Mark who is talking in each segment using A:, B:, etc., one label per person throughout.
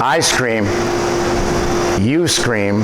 A: I scream. You scream.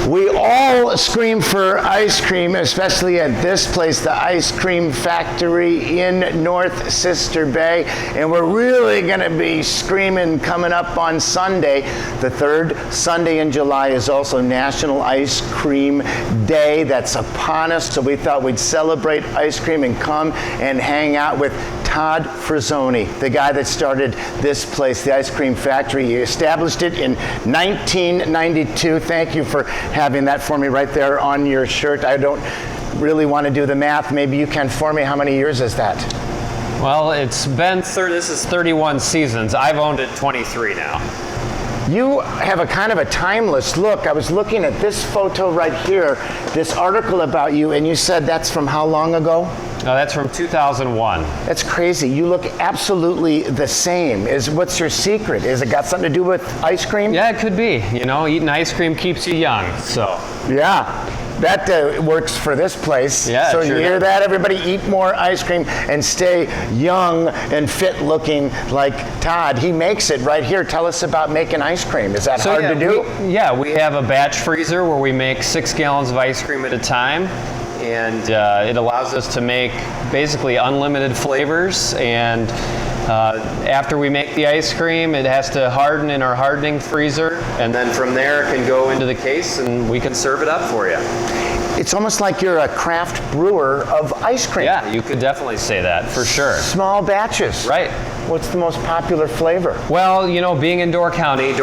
A: We all scream for ice cream, especially at this place, the Ice Cream Factory in North Sister Bay. And we're really going to be screaming coming up on Sunday. The third Sunday in July is also National Ice Cream Day. That's upon us, so we thought we'd celebrate ice cream and come and hang out with Todd Frazzoni, the guy that started this place, the Ice Cream Factory. He established it in 1992. Thank you for having that for me right there on your shirt. I don't really want to do the math. Maybe you can for me. How many years is that?
B: Well, it's been, this is 31 seasons. I've owned it 23 now.
A: You have a kind of a timeless look. I was looking at this photo right here, this article about you, and you said that's from how long ago?
B: No, that's from 2001.
A: That's crazy. You look absolutely the same. What's your secret? Is it got something to do with ice cream?
B: Yeah, it could be. You know, eating ice cream keeps you young, so.
A: Yeah. That works for this place.
B: Yeah,
A: so
B: sure
A: you hear
B: does.
A: that? Everybody eat more ice cream and stay young and fit looking like Todd. He makes it right here. Tell us about making ice cream. Is that hard to do?
B: We have a batch freezer where we make 6 gallons of ice cream at a time. And it allows us to make basically unlimited flavors. And after we make the ice cream, it has to harden in our hardening freezer. And then from there, it can go into the case and we can serve it up for you.
A: It's almost like you're a craft brewer of ice cream.
B: Yeah, you could definitely say that, for sure.
A: Small batches.
B: Right.
A: What's the most popular flavor?
B: Well, you know, being in Door County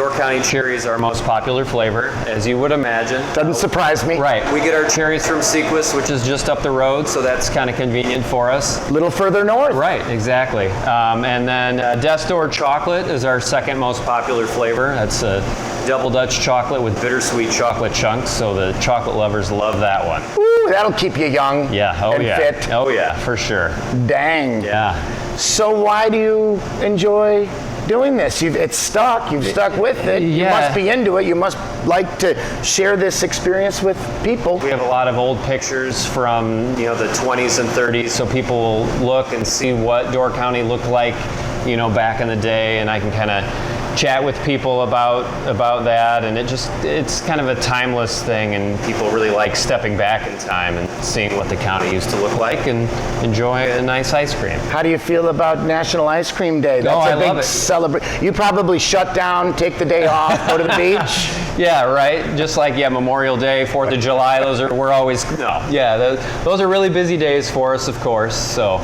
B: cherry is our most popular flavor, as you would imagine.
A: Doesn't surprise me.
B: Right. We get our cherries from Sequis, which is just up the road, so that's kind of convenient for us.
A: A little further north.
B: Right, exactly. And then Destor chocolate is our second most popular flavor. That's a double Dutch chocolate with bittersweet chocolate chunks, so the chocolate lovers love that one.
A: Ooh, that'll keep you young.
B: Yeah, oh
A: and
B: yeah.
A: fit.
B: Oh yeah, for sure.
A: Dang.
B: Yeah.
A: So why do you enjoy doing this? It's stuck. You've stuck with it.
B: Yeah.
A: You must be into it. You must like to share this experience with people.
B: We have a lot of old pictures from, you know, the 20s and 30s, so people will look and see what Door County looked like, you know, back in the day, and I can kind of chat with people about that, and it's kind of a timeless thing, and people really like stepping back in time and seeing what the county used to look like and enjoy a nice ice cream.
A: How do you feel about National Ice Cream Day? That's
B: I
A: a
B: love
A: big
B: it.
A: celebration. You probably shut down, take the day off, go to the beach.
B: Yeah, right. Just like Memorial Day, 4th of July. Those are really busy days for us, of course. So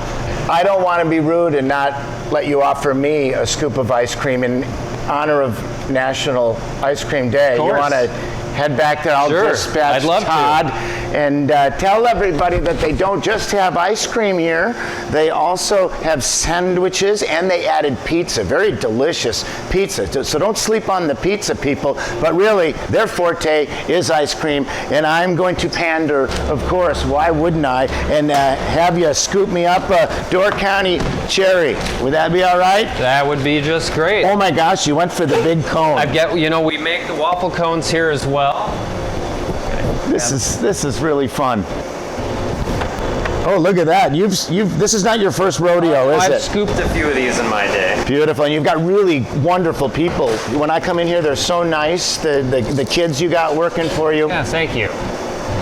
A: I don't want to be rude and not let you offer me a scoop of ice cream in honor of National Ice Cream Day. You want to head back there? I'll dispatch Todd and tell everybody that they don't just have ice cream here. They also have sandwiches, and they added pizza, very delicious pizza. So don't sleep on the pizza, people. But really, their forte is ice cream, and I'm going to pander, of course. Why wouldn't I? And have you scoop me up a Door County cherry. Would that be all right?
B: that would be just great.
A: Oh my gosh, you went for the big cone.
B: We make the waffle cones here as well.
A: This is really fun. Oh, look at that. This is not your first rodeo, is it?
B: I've scooped a few of these in my day.
A: Beautiful. And you've got really wonderful people. When I come in here, they're so nice. The kids you got working for you.
B: Yeah, thank you.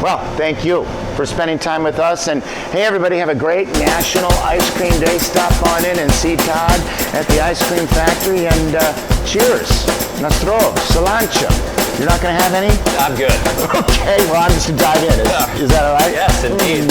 A: Well, thank you for spending time with us. And hey, everybody, have a great National Ice Cream Day. Stop on in and see Todd at the Ice Cream Factory. And cheers. Nastro, Solancha. You're not going to have any?
B: I'm good.
A: Okay, well, I'm just going to dive in. Is that all right?
B: Yes, indeed.